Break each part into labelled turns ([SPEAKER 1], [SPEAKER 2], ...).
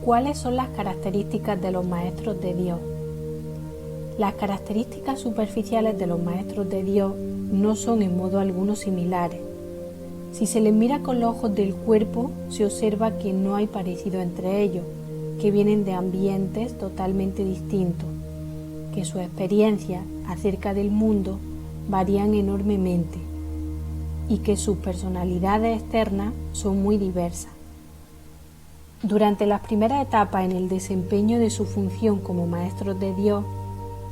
[SPEAKER 1] ¿Cuáles son las características de los maestros de Dios? Las características superficiales de los maestros de Dios no son en modo alguno similares. Si se les mira con los ojos del cuerpo, se observa que no hay parecido entre ellos, que vienen de ambientes totalmente distintos, que sus experiencias acerca del mundo varían enormemente y que sus personalidades externas son muy diversas. Durante las primeras etapas en el desempeño de su función como maestros de Dios,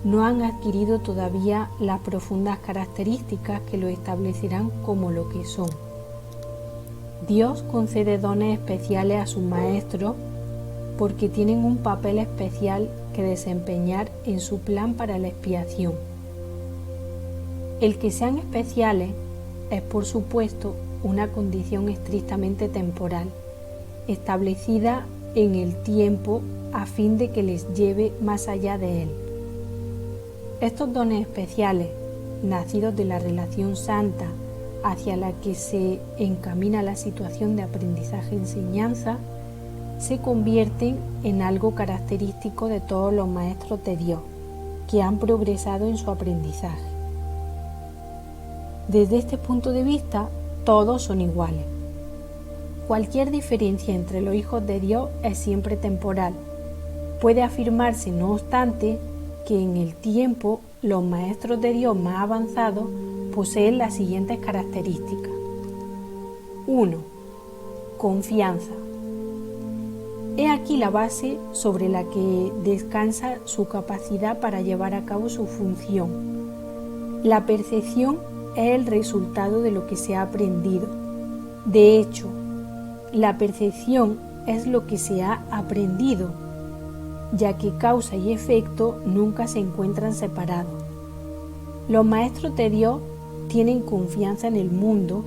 [SPEAKER 1] no han adquirido todavía las profundas características que los establecerán como lo que son. Dios concede dones especiales a sus maestros porque tienen un papel especial que desempeñar en su plan para la expiación. El que sean especiales es, por supuesto, una condición estrictamente temporal, establecida en el tiempo a fin de que les lleve más allá de él. Estos dones especiales, nacidos de la relación santa hacia la que se encamina la situación de aprendizaje-enseñanza, se convierten en algo característico de todos los maestros de Dios que han progresado en su aprendizaje. Desde este punto de vista, todos son iguales. Cualquier diferencia entre los hijos de Dios es siempre temporal. Puede afirmarse, no obstante, que en el tiempo los maestros de Dios más avanzados poseen las siguientes características. 1. Confianza. He aquí la base sobre la que descansa su capacidad para llevar a cabo su función. La percepción es el resultado de lo que se ha aprendido. De hecho, la percepción es lo que se ha aprendido, ya que causa y efecto nunca se encuentran separados. Los maestros de Dios tienen confianza en el mundo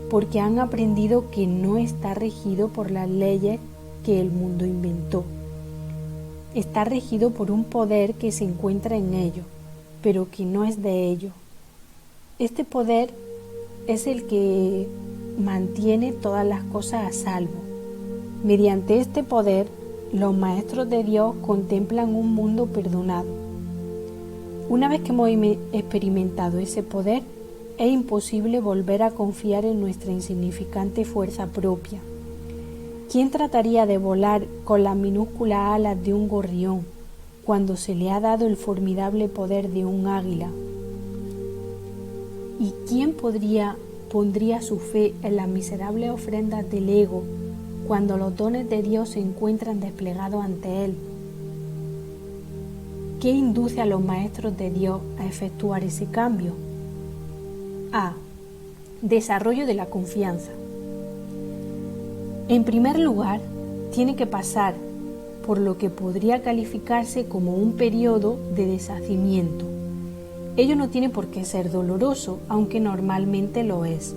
[SPEAKER 1] porque han aprendido que no está regido por las leyes que el mundo inventó. Está regido por un poder que se encuentra en ello, pero que no es de ello. Este poder es el que mantiene todas las cosas a salvo. Mediante este poder, los maestros de Dios contemplan un mundo perdonado. Una vez que hemos experimentado ese poder, es imposible volver a confiar en nuestra insignificante fuerza propia. ¿Quién trataría de volar con las minúsculas alas de un gorrión cuando se le ha dado el formidable poder de un águila? ¿Y quién pondría su fe en las miserables ofrendas del ego cuando los dones de Dios se encuentran desplegados ante él? ¿Qué induce a los maestros de Dios a efectuar ese cambio? A. Desarrollo de la confianza. En primer lugar, tiene que pasar por lo que podría calificarse como un periodo de deshacimiento. Ello no tiene por qué ser doloroso, aunque normalmente lo es.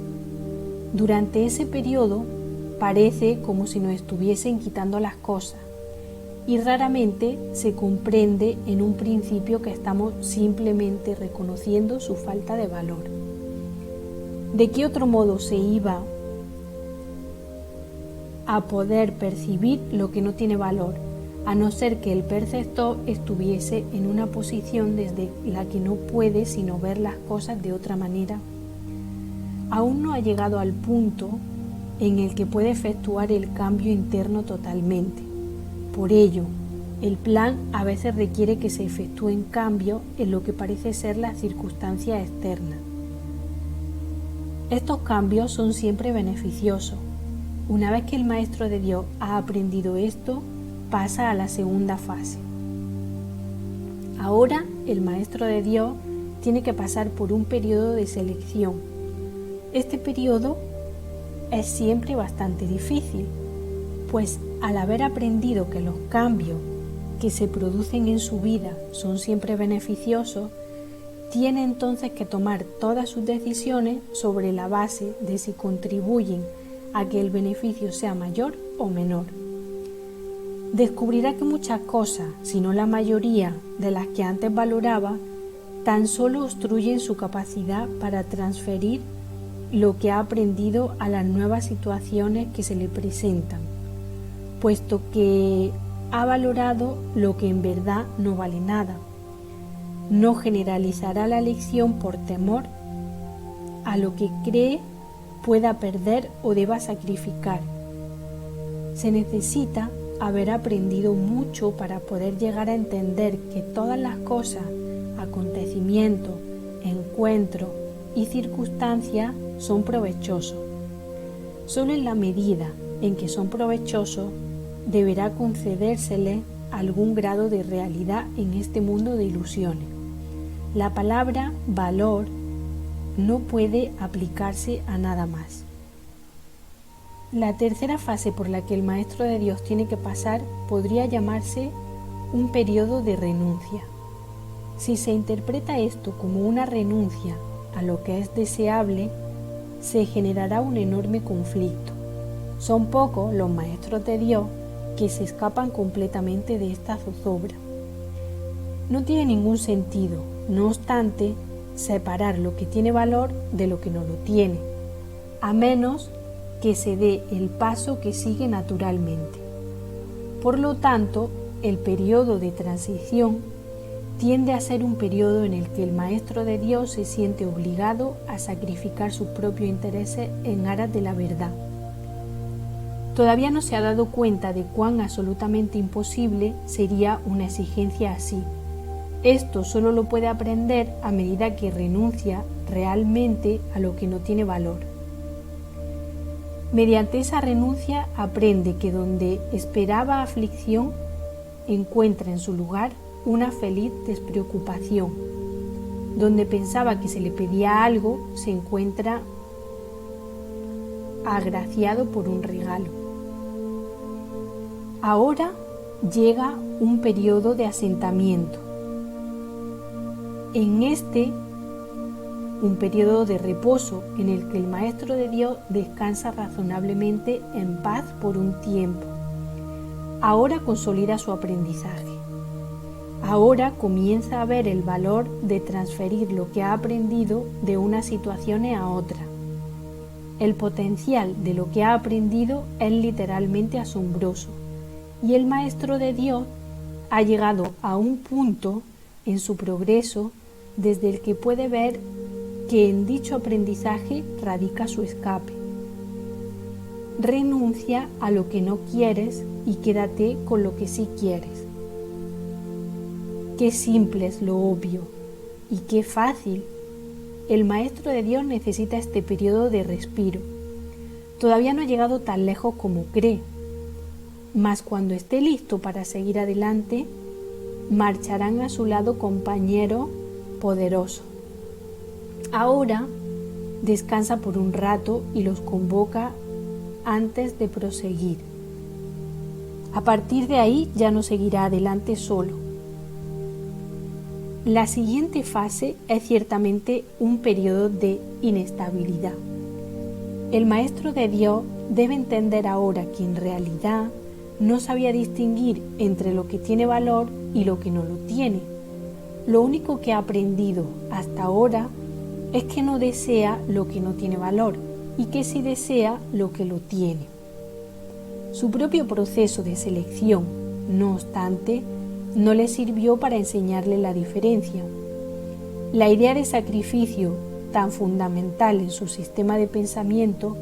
[SPEAKER 1] Durante ese periodo parece como si nos estuviesen quitando las cosas y raramente se comprende en un principio que estamos simplemente reconociendo su falta de valor. ¿De qué otro modo se iba a poder percibir lo que no tiene valor, a no ser que el perceptor estuviese en una posición desde la que no puede sino ver las cosas de otra manera? Aún no ha llegado al punto en el que puede efectuar el cambio interno totalmente. Por ello, el plan a veces requiere que se efectúen cambios en lo que parece ser las circunstancias externas. Estos cambios son siempre beneficiosos. Una vez que el maestro de Dios ha aprendido esto, pasa a la segunda fase. Ahora el maestro de Dios tiene que pasar por un periodo de selección. Este periodo es siempre bastante difícil, pues al haber aprendido que los cambios que se producen en su vida son siempre beneficiosos, tiene entonces que tomar todas sus decisiones sobre la base de si contribuyen a que el beneficio sea mayor o menor. Descubrirá que muchas cosas, si no la mayoría de las que antes valoraba, tan solo obstruyen su capacidad para transferir lo que ha aprendido a las nuevas situaciones que se le presentan, puesto que ha valorado lo que en verdad no vale nada. No generalizará la lección por temor a lo que cree pueda perder o deba sacrificar. Se necesita haber aprendido mucho para poder llegar a entender que todas las cosas, acontecimientos, encuentros y circunstancias son provechosos. Solo en la medida en que son provechosos deberá concedérsele algún grado de realidad en este mundo de ilusiones. La palabra valor no puede aplicarse a nada más. La tercera fase por la que el Maestro de Dios tiene que pasar podría llamarse un periodo de renuncia. Si se interpreta esto como una renuncia a lo que es deseable, se generará un enorme conflicto. Son pocos los maestros de Dios que se escapan completamente de esta zozobra. No tiene ningún sentido, no obstante, separar lo que tiene valor de lo que no lo tiene, a menos que se dé el paso que sigue naturalmente. Por lo tanto, el periodo de transición tiende a ser un periodo en el que el Maestro de Dios se siente obligado a sacrificar sus propios intereses en aras de la verdad. Todavía no se ha dado cuenta de cuán absolutamente imposible sería una exigencia así. Esto solo lo puede aprender a medida que renuncia realmente a lo que no tiene valor. Mediante esa renuncia aprende que donde esperaba aflicción, encuentra en su lugar una feliz despreocupación. Donde pensaba que se le pedía algo, se encuentra agraciado por un regalo. Ahora llega un periodo de asentamiento. En un periodo de reposo en el que el Maestro de Dios descansa razonablemente en paz por un tiempo. Ahora consolida su aprendizaje. Ahora comienza a ver el valor de transferir lo que ha aprendido de unas situaciones a otra. El potencial de lo que ha aprendido es literalmente asombroso, y el Maestro de Dios ha llegado a un punto en su progreso desde el que puede ver que en dicho aprendizaje radica su escape. Renuncia a lo que no quieres y quédate con lo que sí quieres. Qué simple es lo obvio y qué fácil. El Maestro de Dios necesita este periodo de respiro. Todavía no ha llegado tan lejos como cree, mas cuando esté listo para seguir adelante, marcharán a su lado compañeros poderosos. Ahora descansa por un rato y los convoca antes de proseguir. A partir de ahí ya no seguirá adelante solo. La siguiente fase es ciertamente un periodo de inestabilidad. El Maestro de Dios debe entender ahora que en realidad no sabía distinguir entre lo que tiene valor y lo que no lo tiene. Lo único que ha aprendido hasta ahora es que no desea lo que no tiene valor y que sí desea lo que lo tiene. Su propio proceso de selección, no obstante, no le sirvió para enseñarle la diferencia. La idea de sacrificio, tan fundamental en su sistema de pensamiento,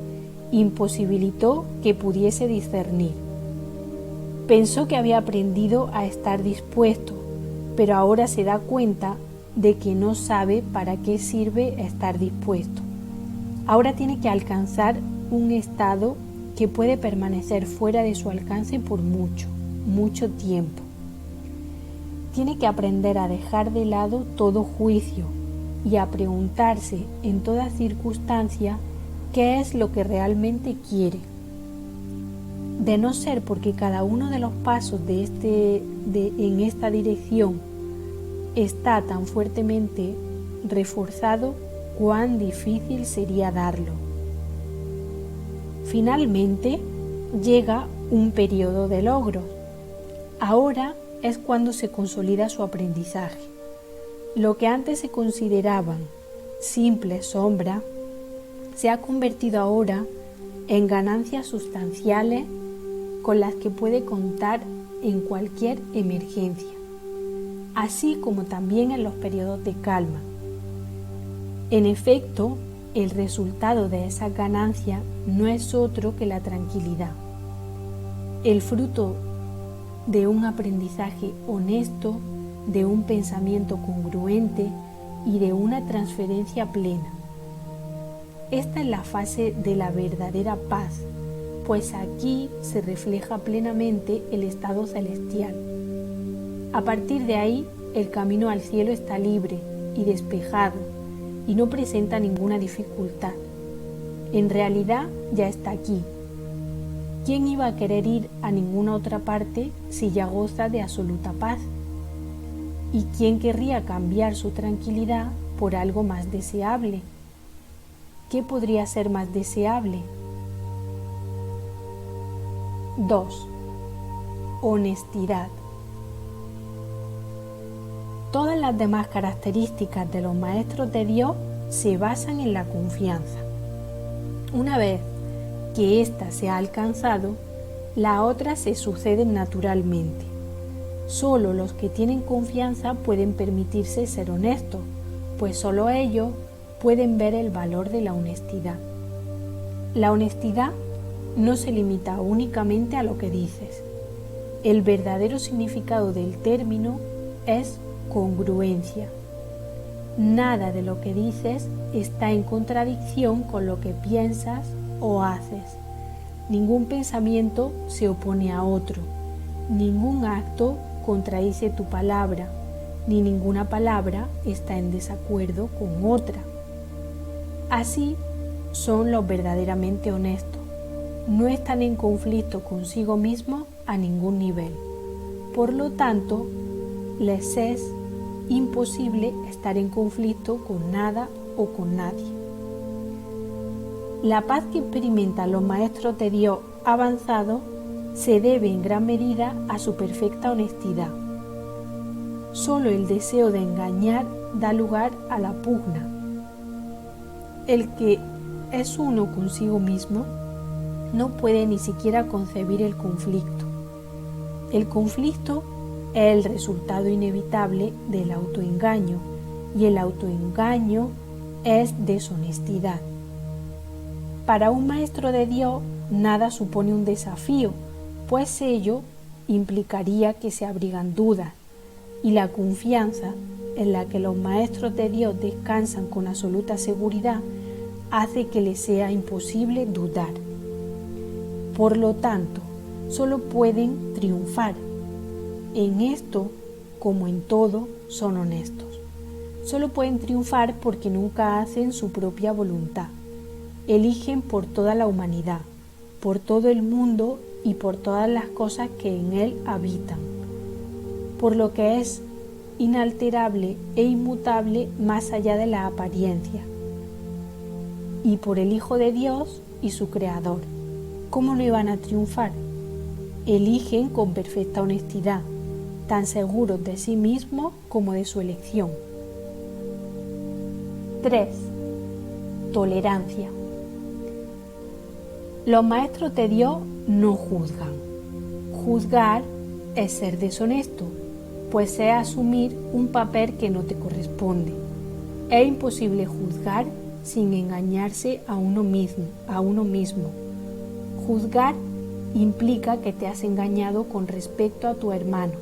[SPEAKER 1] imposibilitó que pudiese discernir. Pensó que había aprendido a estar dispuesto, pero ahora se da cuenta de que no sabe para qué sirve estar dispuesto. Ahora tiene que alcanzar un estado que puede permanecer fuera de su alcance por mucho tiempo. Tiene que aprender a dejar de lado todo juicio y a preguntarse en toda circunstancia qué es lo que realmente quiere. De no ser porque cada uno de los pasos en esta dirección está tan fuertemente reforzado, cuán difícil sería darlo. Finalmente, llega un periodo de logros. Ahora es cuando se consolida su aprendizaje. Lo que antes se consideraban simples sombras se ha convertido ahora en ganancias sustanciales con las que puede contar en cualquier emergencia, así como también en los periodos de calma. En efecto, el resultado de esa ganancia no es otro que la tranquilidad, el fruto de un aprendizaje honesto, de un pensamiento congruente y de una transferencia plena. Esta es la fase de la verdadera paz, pues aquí se refleja plenamente el estado celestial. A partir de ahí, el camino al cielo está libre y despejado y no presenta ninguna dificultad. En realidad ya está aquí. ¿Quién iba a querer ir a ninguna otra parte si ya goza de absoluta paz? ¿Y quién querría cambiar su tranquilidad por algo más deseable? ¿Qué podría ser más deseable? 2. Honestidad. Todas las demás características de los maestros de Dios se basan en la confianza. Una vez que ésta se ha alcanzado, las otras se suceden naturalmente. Solo los que tienen confianza pueden permitirse ser honestos, pues solo ellos pueden ver el valor de la honestidad. La honestidad no se limita únicamente a lo que dices. El verdadero significado del término es congruencia. Nada de lo que dices está en contradicción con lo que piensas o haces. Ningún pensamiento se opone a otro. Ningún acto contradice tu palabra, ni ninguna palabra está en desacuerdo con otra. Así son los verdaderamente honestos. No están en conflicto consigo mismos a ningún nivel. Por lo tanto, les es imposible estar en conflicto con nada o con nadie. La paz que experimentan los maestros de Dios avanzados se debe en gran medida a su perfecta honestidad. Solo el deseo de engañar da lugar a la pugna. El que es uno consigo mismo no puede ni siquiera concebir el conflicto. El conflicto es el resultado inevitable del autoengaño y el autoengaño es deshonestidad. Para un maestro de Dios nada supone un desafío, pues ello implicaría que se abrigan dudas, y la confianza en la que los maestros de Dios descansan con absoluta seguridad hace que les sea imposible dudar. Por lo tanto, solo pueden triunfar. En esto, como en todo, son honestos. Solo pueden triunfar porque nunca hacen su propia voluntad. Eligen por toda la humanidad, por todo el mundo y por todas las cosas que en él habitan, por lo que es inalterable e inmutable más allá de la apariencia, y por el Hijo de Dios y su Creador. ¿Cómo no iban a triunfar? Eligen con perfecta honestidad, tan seguros de sí mismos como de su elección. 3. Tolerancia. Los maestros de Dios no juzgan. Juzgar es ser deshonesto, pues es asumir un papel que no te corresponde. Es imposible juzgar sin engañarse a uno mismo. Juzgar implica que te has engañado con respecto a tu hermano.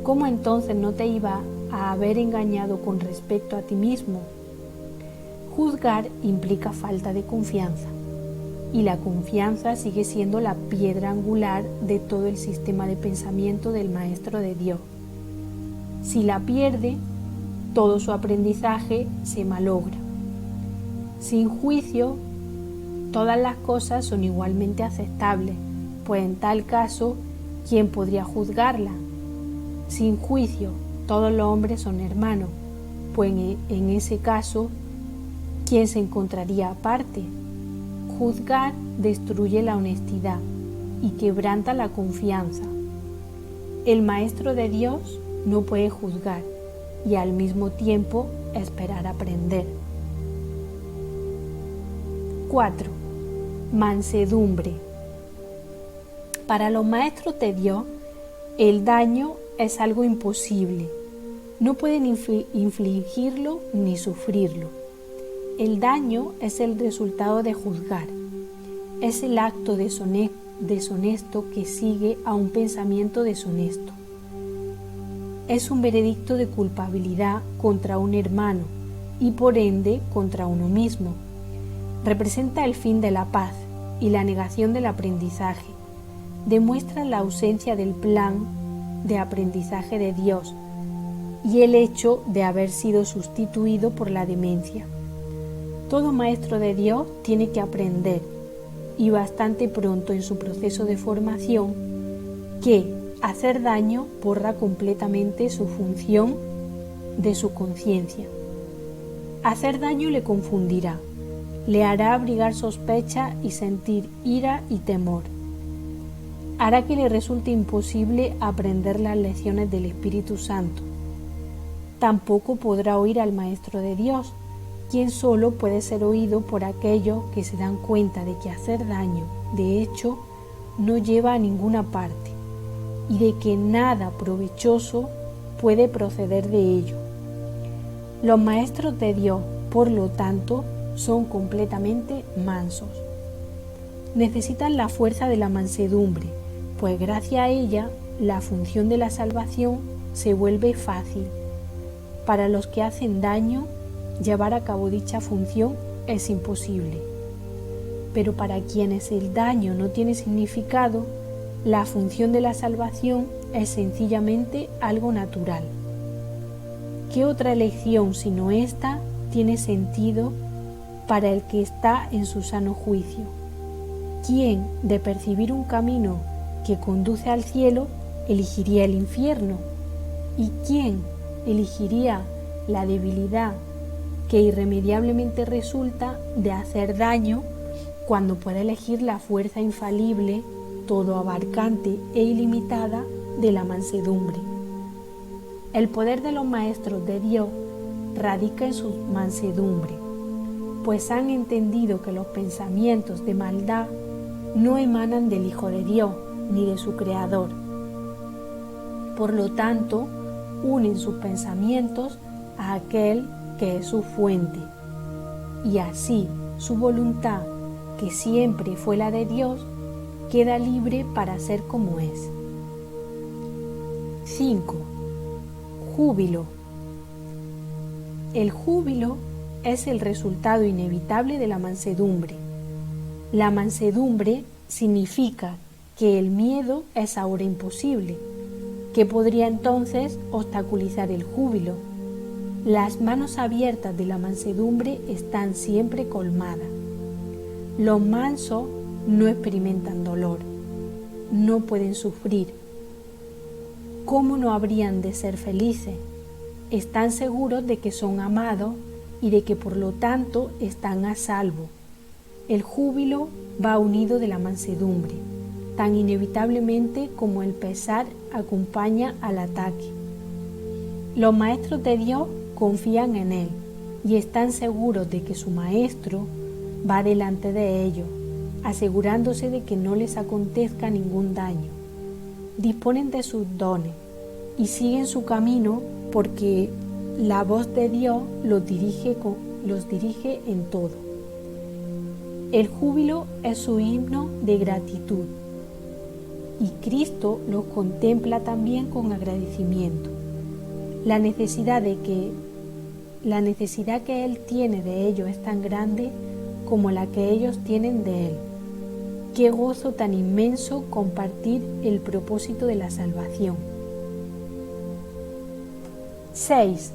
[SPEAKER 1] ¿Cómo entonces no te iba a haber engañado con respecto a ti mismo? Juzgar implica falta de confianza, y la confianza sigue siendo la piedra angular de todo el sistema de pensamiento del Maestro de Dios. Si la pierde, todo su aprendizaje se malogra. Sin juicio, todas las cosas son igualmente aceptables, pues en tal caso, ¿quién podría juzgarla? Sin juicio, todos los hombres son hermanos, pues en ese caso, ¿quién se encontraría aparte? Juzgar destruye la honestidad y quebranta la confianza. El Maestro de Dios no puede juzgar y al mismo tiempo esperar aprender. 4. Mansedumbre. Para los maestros de Dios, El daño es algo imposible. No pueden infligirlo ni sufrirlo. El daño es el resultado de juzgar. Es el acto deshonesto que sigue a un pensamiento deshonesto. Es un veredicto de culpabilidad contra un hermano y por ende contra uno mismo. Representa el fin de la paz y la negación del aprendizaje. Demuestra la ausencia del plan de aprendizaje de Dios y el hecho de haber sido sustituido por la demencia. Todo maestro de Dios tiene que aprender, y bastante pronto en su proceso de formación, que hacer daño borra completamente su función de su conciencia. Hacer daño le confundirá, le hará abrigar sospecha y sentir ira y temor. Hará que le resulte imposible aprender las lecciones del Espíritu Santo. Tampoco podrá oír al Maestro de Dios, quien solo puede ser oído por aquellos que se dan cuenta de que hacer daño, de hecho, no lleva a ninguna parte y de que nada provechoso puede proceder de ello. Los maestros de Dios, por lo tanto, son completamente mansos. Necesitan la fuerza de la mansedumbre, pues gracias a ella la función de la salvación se vuelve fácil. Para los que hacen daño, llevar a cabo dicha función es imposible. Pero para quienes el daño no tiene significado, la función de la salvación es sencillamente algo natural. ¿Qué otra elección sino esta tiene sentido para el que está en su sano juicio? ¿Quién, de percibir un camino que conduce al cielo, elegiría el infierno? ¿Y quién elegiría la debilidad que irremediablemente resulta de hacer daño cuando puede elegir la fuerza infalible, todo abarcante e ilimitada de la mansedumbre? El poder de los maestros de Dios radica en su mansedumbre, pues han entendido que los pensamientos de maldad no emanan del Hijo de Dios ni de su Creador. Por lo tanto, unen sus pensamientos a aquel que es su fuente, y así su voluntad, que siempre fue la de Dios, queda libre para ser como es. 5. Júbilo. El júbilo es el resultado inevitable de la mansedumbre. La mansedumbre significa que el miedo es ahora imposible, que podría entonces obstaculizar el júbilo. Las manos abiertas de la mansedumbre están siempre colmadas. Los mansos no experimentan dolor, no pueden sufrir. ¿Cómo no habrían de ser felices? Están seguros de que son amados y de que por lo tanto están a salvo. El júbilo va unido de la mansedumbre, tan inevitablemente como el pesar acompaña al ataque. Los maestros de Dios confían en Él y están seguros de que su Maestro va delante de ellos, asegurándose de que no les acontezca ningún daño. Disponen de sus dones y siguen su camino porque la voz de Dios los dirige en todo. El júbilo es su himno de gratitud y Cristo los contempla también con agradecimiento. La necesidad que Él tiene de ellos es tan grande como la que ellos tienen de Él. Qué gozo tan inmenso compartir el propósito de la salvación. 6.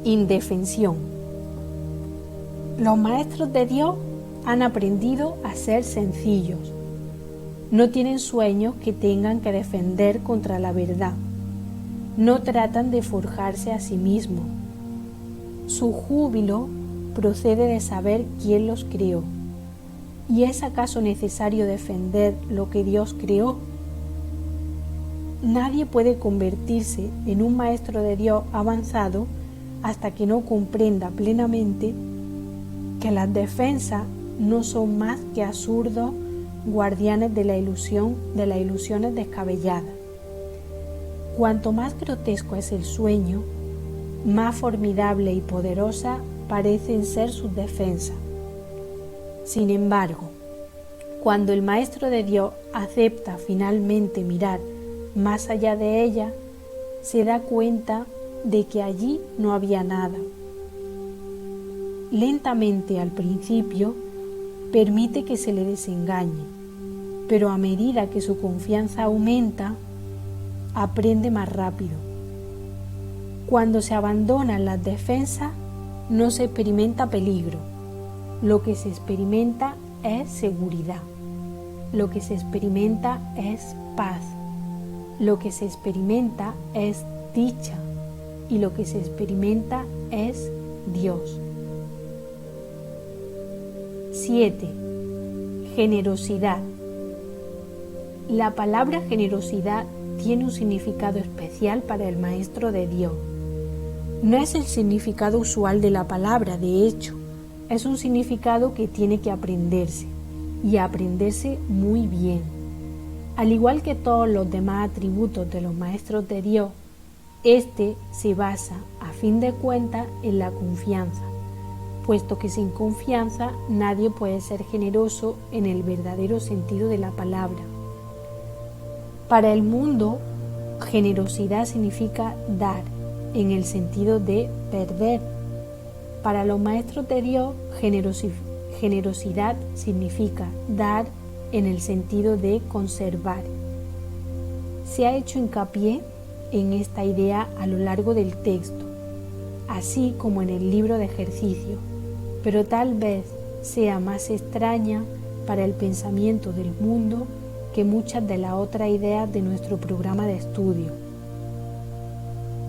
[SPEAKER 1] Indefensión. Los maestros de Dios han aprendido a ser sencillos. No tienen sueños que tengan que defender contra la verdad. No tratan de forjarse a sí mismos. Su júbilo procede de saber quién los creó. ¿Y es acaso necesario defender lo que Dios creó? Nadie puede convertirse en un maestro de Dios avanzado hasta que no comprenda plenamente que las defensas no son más que absurdos guardianes de las ilusiones descabelladas. Cuanto más grotesco es el sueño, más formidable y poderosa parecen ser sus defensas. Sin embargo, cuando el Maestro de Dios acepta finalmente mirar más allá de ella, se da cuenta de que allí no había nada. Lentamente al principio permite que se le desengañe, pero a medida que su confianza aumenta, aprende más rápido. Cuando se abandonan las defensas, no se experimenta peligro. Lo que se experimenta es seguridad. Lo que se experimenta es paz. Lo que se experimenta es dicha. Y lo que se experimenta es Dios. 7. Generosidad. La palabra generosidad tiene un significado especial para el Maestro de Dios. No es el significado usual de la palabra, de hecho, es un significado que tiene que aprenderse, y aprenderse muy bien. Al igual que todos los demás atributos de los Maestros de Dios, este se basa, a fin de cuentas, en la confianza, puesto que sin confianza nadie puede ser generoso en el verdadero sentido de la palabra. Para el mundo, generosidad significa dar, en el sentido de perder. Para los Maestros de Dios, generosidad significa dar en el sentido de conservar. Se ha hecho hincapié en esta idea a lo largo del texto, así como en el libro de ejercicio, pero tal vez sea más extraña para el pensamiento del mundo que muchas de las otras ideas de nuestro programa de estudio.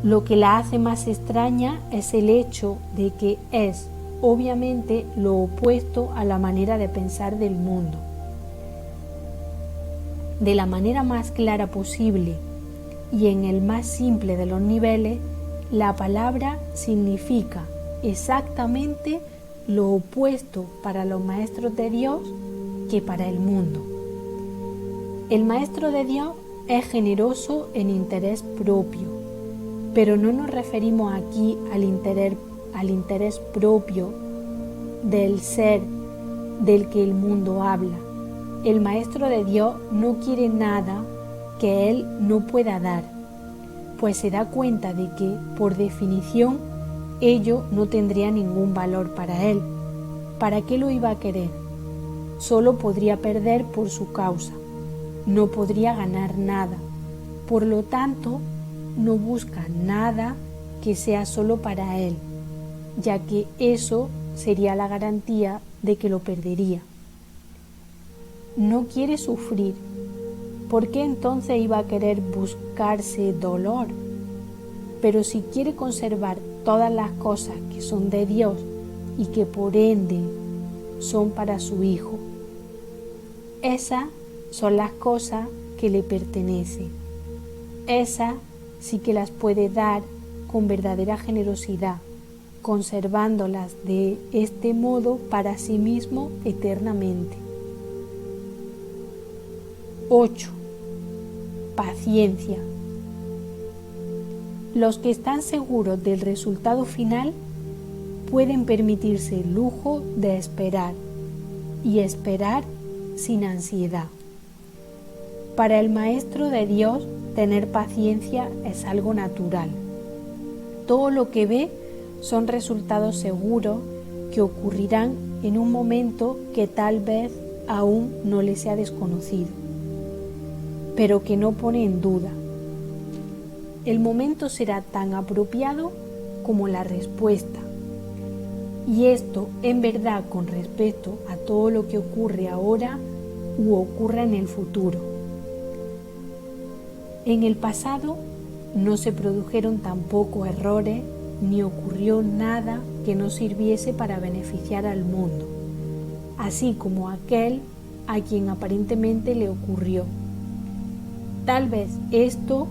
[SPEAKER 1] Lo que la hace más extraña es el hecho de que es, obviamente, lo opuesto a la manera de pensar del mundo. De la manera más clara posible y en el más simple de los niveles, la palabra significa exactamente lo opuesto para los Maestros de Dios que para el mundo. El Maestro de Dios es generoso en interés propio, pero no nos referimos aquí al interés propio del ser del que el mundo habla. El Maestro de Dios no quiere nada que él no pueda dar, pues se da cuenta de que, por definición, ello no tendría ningún valor para él. ¿Para qué lo iba a querer? Solo podría perder por su causa. No podría ganar nada. Por lo tanto, no busca nada que sea solo para él, ya que eso sería la garantía de que lo perdería. No quiere sufrir. ¿Por qué entonces iba a querer buscarse dolor? Pero si quiere conservar todas las cosas que son de Dios y que por ende son para su Hijo, esas son las cosas que le pertenecen. Esas sí que las puede dar con verdadera generosidad, conservándolas de este modo para sí mismo eternamente. 8. Paciencia. Los que están seguros del resultado final pueden permitirse el lujo de esperar, y esperar sin ansiedad. Para el Maestro de Dios, tener paciencia es algo natural. Todo lo que ve son resultados seguros que ocurrirán en un momento que tal vez aún no le sea desconocido, pero que no pone en duda. El momento será tan apropiado como la respuesta, y esto en verdad con respecto a todo lo que ocurre ahora u ocurra en el futuro. En el pasado no se produjeron tampoco errores ni ocurrió nada que no sirviese para beneficiar al mundo, así como aquel a quien aparentemente le ocurrió. Tal vez esto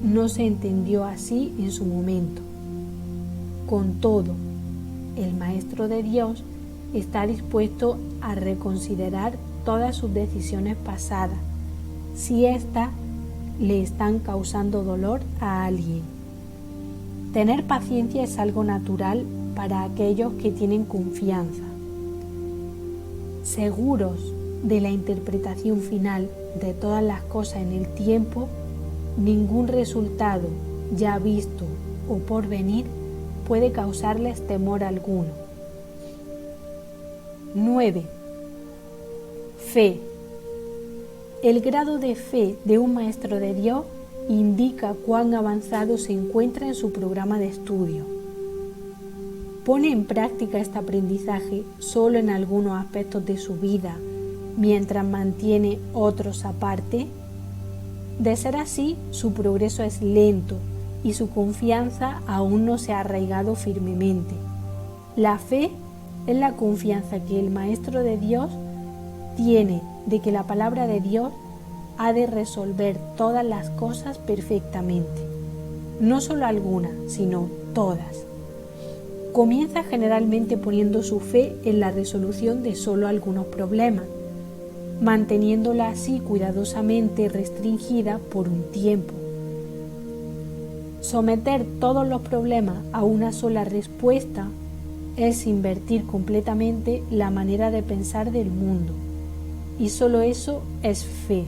[SPEAKER 1] no se entendió así en su momento. Con todo, el Maestro de Dios está dispuesto a reconsiderar todas sus decisiones pasadas, si éstas le están causando dolor a alguien. Tener paciencia es algo natural para aquellos que tienen confianza. Seguros de la interpretación final de todas las cosas en el tiempo, ningún resultado ya visto o por venir puede causarles temor alguno. 9. Fe. El grado de fe de un maestro de Dios indica cuán avanzado se encuentra en su programa de estudio. ¿Pone en práctica este aprendizaje solo en algunos aspectos de su vida, mientras mantiene otros aparte? De ser así, su progreso es lento y su confianza aún no se ha arraigado firmemente. La fe es la confianza que el Maestro de Dios tiene de que la palabra de Dios ha de resolver todas las cosas perfectamente, no solo algunas, sino todas. Comienza generalmente poniendo su fe en la resolución de solo algunos problemas, manteniéndola así cuidadosamente restringida por un tiempo. Someter todos los problemas a una sola respuesta es invertir completamente la manera de pensar del mundo, y solo eso es fe.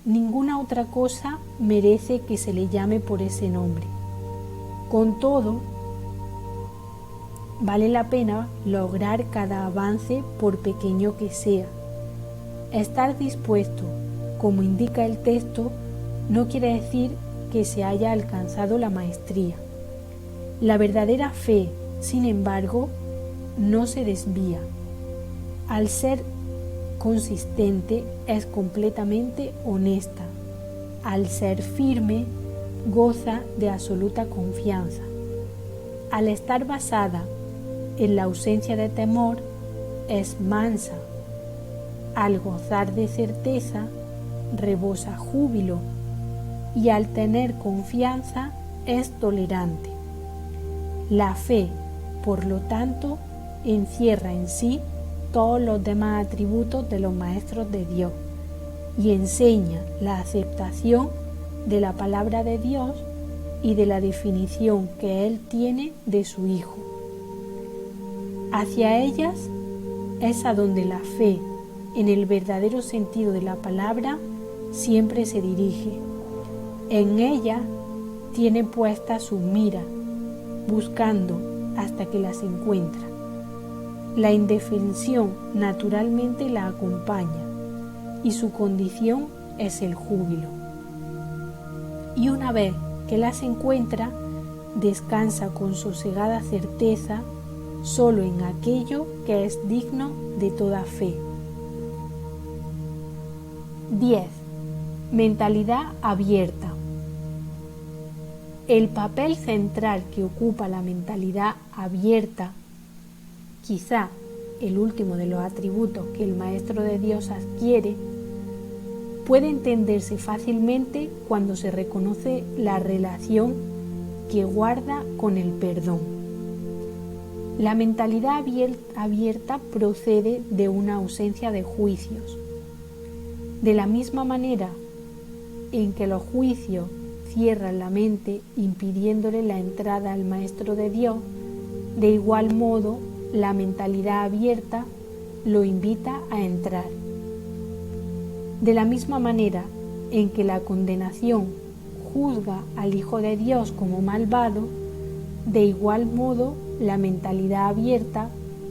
[SPEAKER 1] Ninguna otra cosa merece que se le llame por ese nombre. Con todo, vale la pena lograr cada avance por pequeño que sea. Estar dispuesto, como indica el texto, no quiere decir que se haya alcanzado la maestría. La verdadera fe, sin embargo, no se desvía. Al ser consistente, es completamente honesta. Al ser firme, goza de absoluta confianza. Al estar basada en la ausencia de temor, es mansa. Al gozar de certeza, rebosa júbilo, y al tener confianza, es tolerante. La fe, por lo tanto, encierra en sí todos los demás atributos de los maestros de Dios y enseña la aceptación de la palabra de Dios y de la definición que Él tiene de su Hijo. Hacia ellas es a donde la fe, en el verdadero sentido de la palabra, siempre se dirige. En ella tiene puesta su mira, buscando hasta que las encuentra. La indefensión naturalmente la acompaña y su condición es el júbilo. Y una vez que las encuentra, descansa con sosegada certeza solo en aquello que es digno de toda fe. 10. Mentalidad abierta. El papel central que ocupa la mentalidad abierta, quizá el último de los atributos que el Maestro de Dios adquiere, puede entenderse fácilmente cuando se reconoce la relación que guarda con el perdón. La mentalidad abierta procede de una ausencia de juicios. De la misma manera en que los juicios cierran la mente impidiéndole la entrada al Maestro de Dios, de igual modo la mentalidad abierta lo invita a entrar. De la misma manera en que la condenación juzga al Hijo de Dios como malvado, de igual modo la mentalidad abierta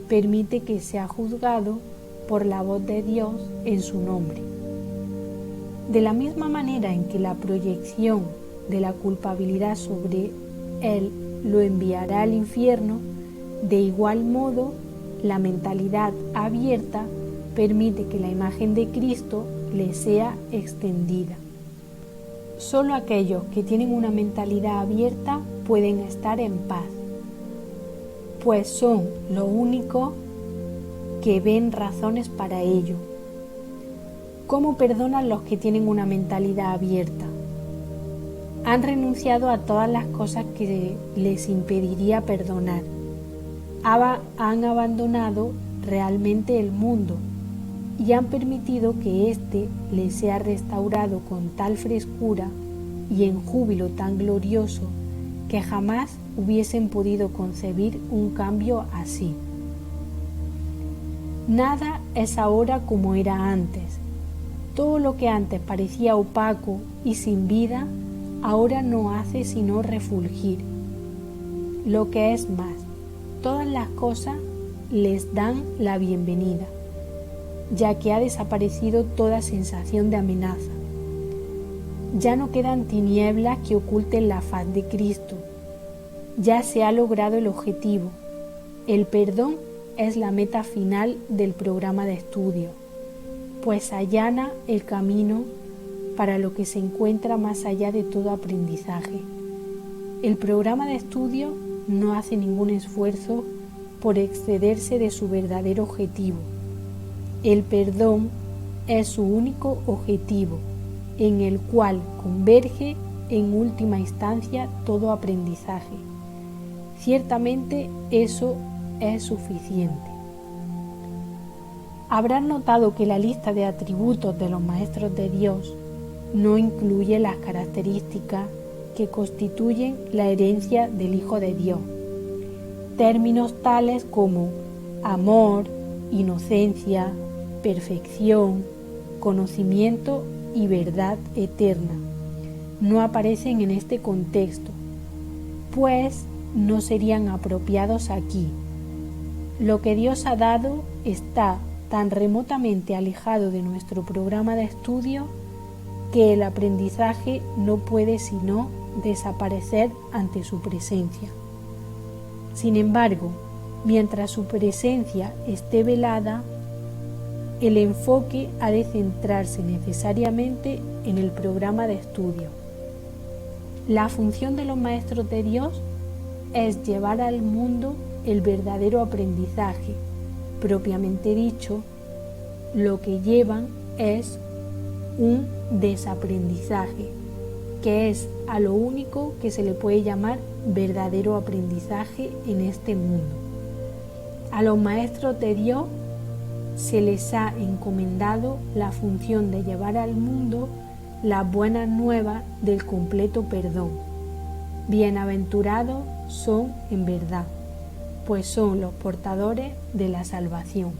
[SPEAKER 1] permite que sea juzgado por la voz de Dios en su nombre. De la misma manera en que la proyección de la culpabilidad sobre él lo enviará al infierno, de igual modo la mentalidad abierta permite que la imagen de Cristo le sea extendida. Solo aquellos que tienen una mentalidad abierta pueden estar en paz, pues son los únicos que ven razones para ello. ¿Cómo perdonan los que tienen una mentalidad abierta? Han renunciado a todas las cosas que les impediría perdonar. Han abandonado realmente el mundo y han permitido que éste les sea restaurado con tal frescura y en júbilo tan glorioso que jamás hubiesen podido concebir un cambio así. Nada es ahora como era antes. Todo lo que antes parecía opaco y sin vida, ahora no hace sino refulgir. Lo que es más, todas las cosas les dan la bienvenida, ya que ha desaparecido toda sensación de amenaza. Ya no quedan tinieblas que oculten la faz de Cristo. Ya se ha logrado el objetivo. El perdón es la meta final del programa de estudio, pues allana el camino para lo que se encuentra más allá de todo aprendizaje. El programa de estudio no hace ningún esfuerzo por excederse de su verdadero objetivo. El perdón es su único objetivo, en el cual converge en última instancia todo aprendizaje. Ciertamente eso es suficiente. Habrán notado que la lista de atributos de los maestros de Dios no incluye las características que constituyen la herencia del Hijo de Dios. Términos tales como amor, inocencia, perfección, conocimiento y verdad eterna no aparecen en este contexto, pues no serían apropiados aquí. Lo que Dios ha dado está tan remotamente alejado de nuestro programa de estudio que el aprendizaje no puede sino desaparecer ante su presencia. Sin embargo, mientras su presencia esté velada, el enfoque ha de centrarse necesariamente en el programa de estudio. La función de los maestros de Dios es llevar al mundo el verdadero aprendizaje. Propiamente dicho, lo que llevan es un desaprendizaje, que es a lo único que se le puede llamar verdadero aprendizaje en este mundo. A los maestros de Dios se les ha encomendado la función de llevar al mundo las buenas nuevas del completo perdón. Bienaventurados son en verdad, pues son los portadores de la salvación.